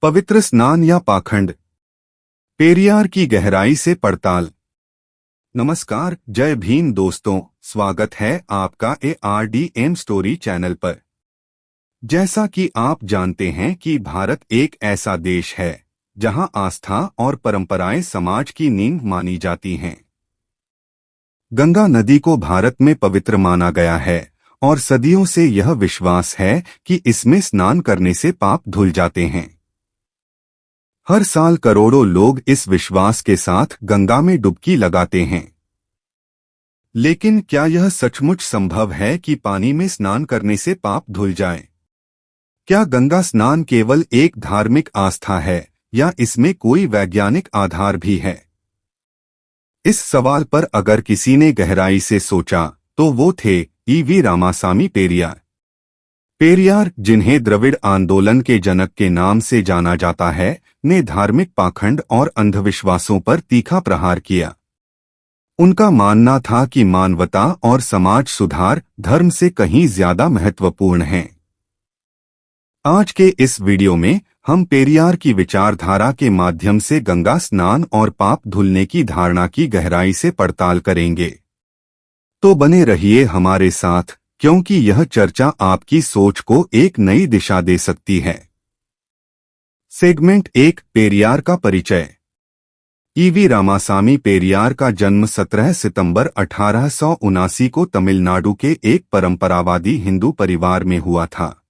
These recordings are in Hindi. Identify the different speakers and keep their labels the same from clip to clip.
Speaker 1: पवित्र स्नान या पाखंड, पेरियार की गहराई से पड़ताल। नमस्कार, जय भीम दोस्तों, स्वागत है आपका ARDM स्टोरी चैनल पर। जैसा कि आप जानते हैं कि भारत एक ऐसा देश है जहां आस्था और परंपराएं समाज की नींव मानी जाती हैं। गंगा नदी को भारत में पवित्र माना गया है और सदियों से यह विश्वास है कि इसमें स्नान करने से पाप धुल जाते हैं। हर साल करोड़ों लोग इस विश्वास के साथ गंगा में डुबकी लगाते हैं। लेकिन क्या यह सचमुच संभव है कि पानी में स्नान करने से पाप धुल जाएं? क्या गंगा स्नान केवल एक धार्मिक आस्था है या इसमें कोई वैज्ञानिक आधार भी है? इस सवाल पर अगर किसी ने गहराई से सोचा तो वो थे EV रामासामी पेरियार। पेरियार, जिन्हें द्रविड़ आंदोलन के जनक के नाम से जाना जाता है, ने धार्मिक पाखंड और अंधविश्वासों पर तीखा प्रहार किया। उनका मानना था कि मानवता और समाज सुधार धर्म से कहीं ज्यादा महत्वपूर्ण हैं। आज के इस वीडियो में हम पेरियार की विचारधारा के माध्यम से गंगा स्नान और पाप धुलने की धारणा की गहराई से पड़ताल करेंगे। तो बने रहिए हमारे साथ, क्योंकि यह चर्चा आपकी सोच को एक नई दिशा दे सकती है। सेगमेंट 1, पेरियार का परिचय। EV रामासामी पेरियार का जन्म 17 सितंबर 1879 को तमिलनाडु के एक परंपरावादी हिंदू परिवार में हुआ था।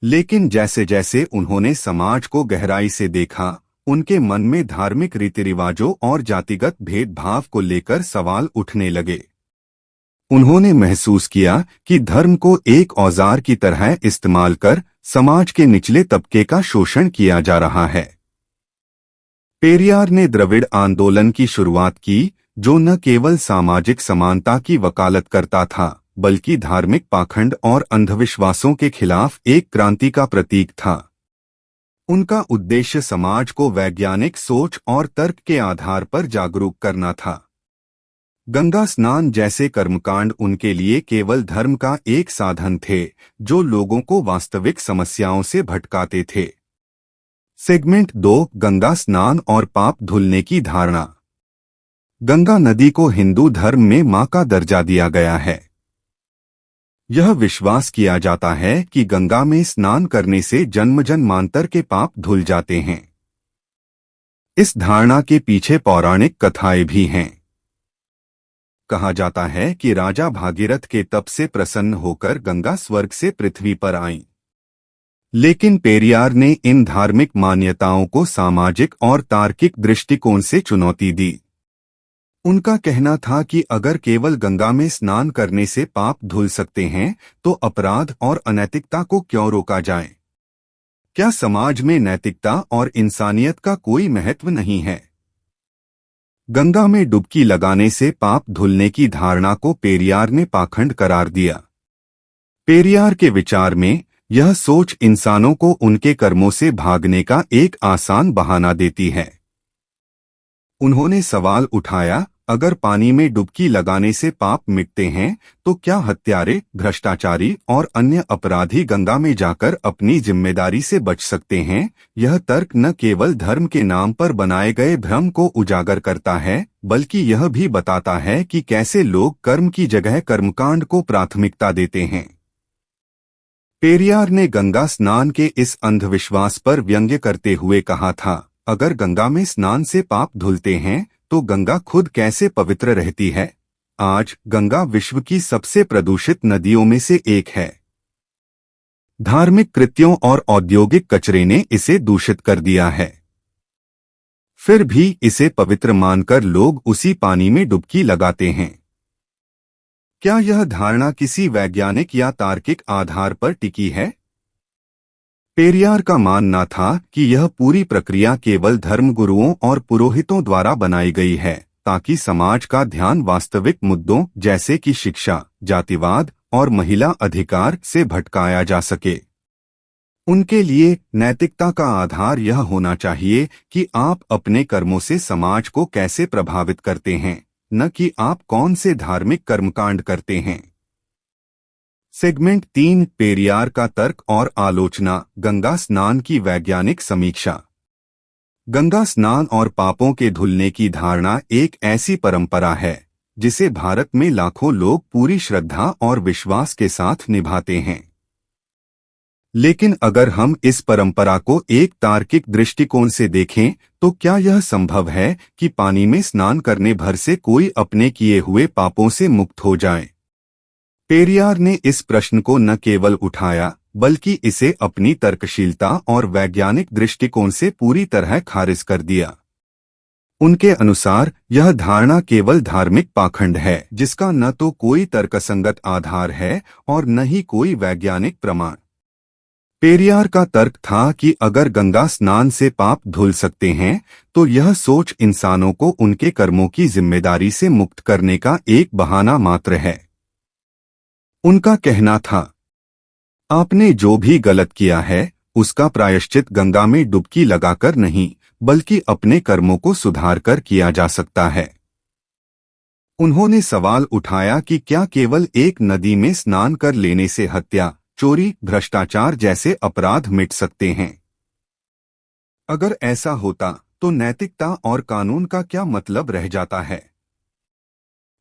Speaker 1: लेकिन जैसे जैसे उन्होंने समाज को गहराई से देखा, उनके मन में धार्मिक रीति रिवाजों और जातिगत भेदभाव को लेकर सवाल उठने लगे। उन्होंने महसूस किया कि धर्म को एक औजार की तरह इस्तेमाल कर समाज के निचले तबके का शोषण किया जा रहा है। पेरियार ने द्रविड़ आंदोलन की शुरुआत की, जो न केवल सामाजिक समानता की वकालत करता था, बल्कि धार्मिक पाखंड और अंधविश्वासों के खिलाफ एक क्रांति का प्रतीक था। उनका उद्देश्य समाज को वैज्ञानिक सोच और तर्क के आधार पर जागरूक करना था। गंगा स्नान जैसे कर्मकांड उनके लिए केवल धर्म का एक साधन थे, जो लोगों को वास्तविक समस्याओं से भटकाते थे। सेगमेंट 2, गंगा स्नान और पाप धुलने की धारणा। गंगा नदी को हिंदू धर्म में मां का दर्जा दिया गया है। यह विश्वास किया जाता है कि गंगा में स्नान करने से जन्म जन्मांतर के पाप धुल जाते हैं। इस धारणा के पीछे पौराणिक कथाएं भी हैं। कहा जाता है कि राजा भागीरथ के तप से प्रसन्न होकर गंगा स्वर्ग से पृथ्वी पर आईं। लेकिन पेरियार ने इन धार्मिक मान्यताओं को सामाजिक और तार्किक दृष्टिकोण से चुनौती दी। उनका कहना था कि अगर केवल गंगा में स्नान करने से पाप धुल सकते हैं, तो अपराध और अनैतिकता को क्यों रोका जाए? क्या समाज में नैतिकता और इंसानियत का कोई महत्व नहीं है? गंगा में डुबकी लगाने से पाप धुलने की धारणा को पेरियार ने पाखंड करार दिया। पेरियार के विचार में यह सोच इंसानों को उनके कर्मों से भागने का एक आसान बहाना देती है। उन्होंने सवाल उठाया, अगर पानी में डुबकी लगाने से पाप मिटते हैं, तो क्या हत्यारे, भ्रष्टाचारी और अन्य अपराधी गंगा में जाकर अपनी जिम्मेदारी से बच सकते हैं? यह तर्क न केवल धर्म के नाम पर बनाए गए भ्रम को उजागर करता है, बल्कि यह भी बताता है कि कैसे लोग कर्म की जगह कर्मकांड को प्राथमिकता देते हैं। पेरियार ने गंगा स्नान के इस अंधविश्वास पर व्यंग्य करते हुए कहा था, अगर गंगा में स्नान से पाप धुलते हैं, तो गंगा खुद कैसे पवित्र रहती है? आज गंगा विश्व की सबसे प्रदूषित नदियों में से एक है। धार्मिक कृत्यों और औद्योगिक कचरे ने इसे दूषित कर दिया है। फिर भी इसे पवित्र मानकर लोग उसी पानी में डुबकी लगाते हैं। क्या यह धारणा किसी वैज्ञानिक या तार्किक आधार पर टिकी है? पेरियार का मानना था कि यह पूरी प्रक्रिया केवल धर्मगुरुओं और पुरोहितों द्वारा बनाई गई है, ताकि समाज का ध्यान वास्तविक मुद्दों जैसे कि शिक्षा, जातिवाद और महिला अधिकार से भटकाया जा सके। उनके लिए नैतिकता का आधार यह होना चाहिए कि आप अपने कर्मों से समाज को कैसे प्रभावित करते हैं, न कि आप कौन से धार्मिक कर्मकांड करते हैं। सेगमेंट 3 पेरियार का तर्क और आलोचना। गंगा स्नान की वैज्ञानिक समीक्षा। गंगा स्नान और पापों के धुलने की धारणा एक ऐसी परंपरा है जिसे भारत में लाखों लोग पूरी श्रद्धा और विश्वास के साथ निभाते हैं। लेकिन अगर हम इस परंपरा को एक तार्किक दृष्टिकोण से देखें तो क्या यह संभव है कि पानी में स्नान करने भर से कोई अपने किए हुए पापों से मुक्त हो जाए? पेरियार ने इस प्रश्न को न केवल उठाया बल्कि इसे अपनी तर्कशीलता और वैज्ञानिक दृष्टिकोण से पूरी तरह खारिज कर दिया। उनके अनुसार यह धारणा केवल धार्मिक पाखंड है जिसका न तो कोई तर्कसंगत आधार है और न ही कोई वैज्ञानिक प्रमाण। पेरियार का तर्क था कि अगर गंगा स्नान से पाप धुल सकते हैं तो यह सोच इंसानों को उनके कर्मों की जिम्मेदारी से मुक्त करने का एक बहाना मात्र है। उनका कहना था, आपने जो भी गलत किया है उसका प्रायश्चित गंगा में डुबकी लगाकर नहीं बल्कि अपने कर्मों को सुधारकर किया जा सकता है। उन्होंने सवाल उठाया कि क्या केवल एक नदी में स्नान कर लेने से हत्या, चोरी, भ्रष्टाचार जैसे अपराध मिट सकते हैं? अगर ऐसा होता तो नैतिकता और कानून का क्या मतलब रह जाता है?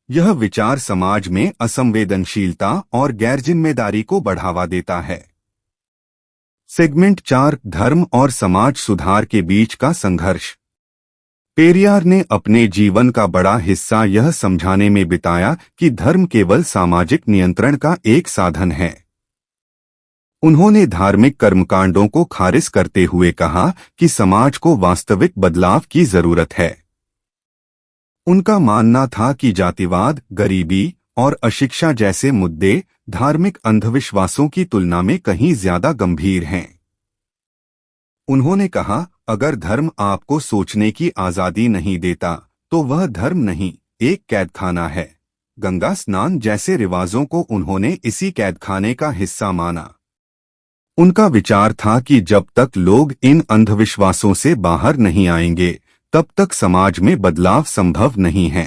Speaker 1: यह विचार समाज में असंवेदनशीलता और गैरजिम्मेदारी को बढ़ावा देता है। सेगमेंट 4 धर्म और समाज सुधार के बीच का संघर्ष। पेरियार ने अपने जीवन का बड़ा हिस्सा यह समझाने में बिताया कि धर्म केवल सामाजिक नियंत्रण का एक साधन है। उन्होंने धार्मिक कर्मकांडों को खारिज करते हुए कहा कि समाज को वास्तविक बदलाव की जरूरत है। उनका मानना था कि जातिवाद, गरीबी और अशिक्षा जैसे मुद्दे धार्मिक अंधविश्वासों की तुलना में कहीं ज्यादा गंभीर हैं। उन्होंने कहा, अगर धर्म आपको सोचने की आजादी नहीं देता तो वह धर्म नहीं, एक कैदखाना है। गंगा स्नान जैसे रिवाजों को उन्होंने इसी कैदखाने का हिस्सा माना। उनका विचार था कि जब तक लोग इन अंधविश्वासों से बाहर नहीं आएंगे तब तक समाज में बदलाव संभव नहीं है।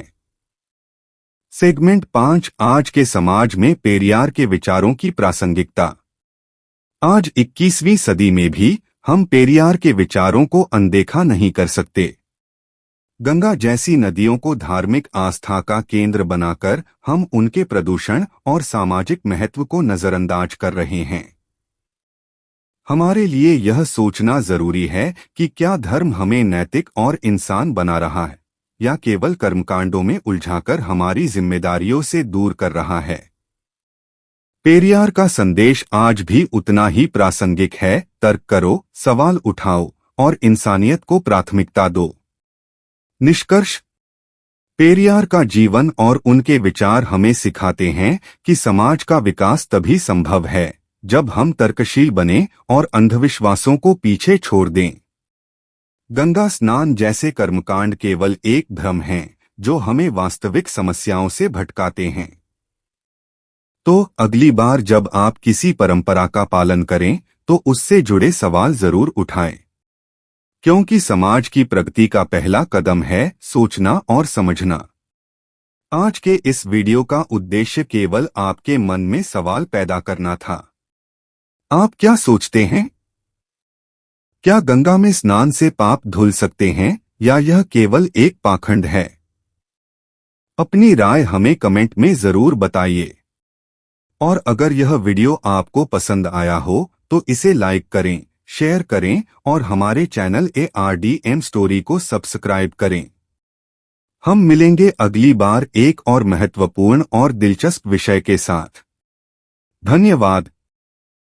Speaker 1: सेगमेंट 5 आज के समाज में पेरियार के विचारों की प्रासंगिकता। आज 21वीं सदी में भी हम पेरियार के विचारों को अनदेखा नहीं कर सकते। गंगा जैसी नदियों को धार्मिक आस्था का केंद्र बनाकर हम उनके प्रदूषण और सामाजिक महत्व को नजरअंदाज कर रहे हैं। हमारे लिए यह सोचना जरूरी है कि क्या धर्म हमें नैतिक और इंसान बना रहा है या केवल कर्मकांडों में उलझाकर हमारी जिम्मेदारियों से दूर कर रहा है। पेरियार का संदेश आज भी उतना ही प्रासंगिक है। तर्क करो, सवाल उठाओ और इंसानियत को प्राथमिकता दो। निष्कर्ष, पेरियार का जीवन और उनके विचार हमें सिखाते हैं कि समाज का विकास तभी संभव है जब हम तर्कशील बने और अंधविश्वासों को पीछे छोड़ दें। गंगा स्नान जैसे कर्मकांड केवल एक भ्रम हैं जो हमें वास्तविक समस्याओं से भटकाते हैं। तो अगली बार जब आप किसी परंपरा का पालन करें तो उससे जुड़े सवाल जरूर उठाएं, क्योंकि समाज की प्रगति का पहला कदम है सोचना और समझना। आज के इस वीडियो का उद्देश्य केवल आपके मन में सवाल पैदा करना था। आप क्या सोचते हैं? क्या गंगा में स्नान से पाप धुल सकते हैं या यह केवल एक पाखंड है? अपनी राय हमें कमेंट में जरूर बताइए। और अगर यह वीडियो आपको पसंद आया हो तो इसे लाइक करें, शेयर करें और हमारे चैनल ARDM स्टोरी को सब्सक्राइब करें। हम मिलेंगे अगली बार एक और महत्वपूर्ण और दिलचस्प विषय के साथ। धन्यवाद।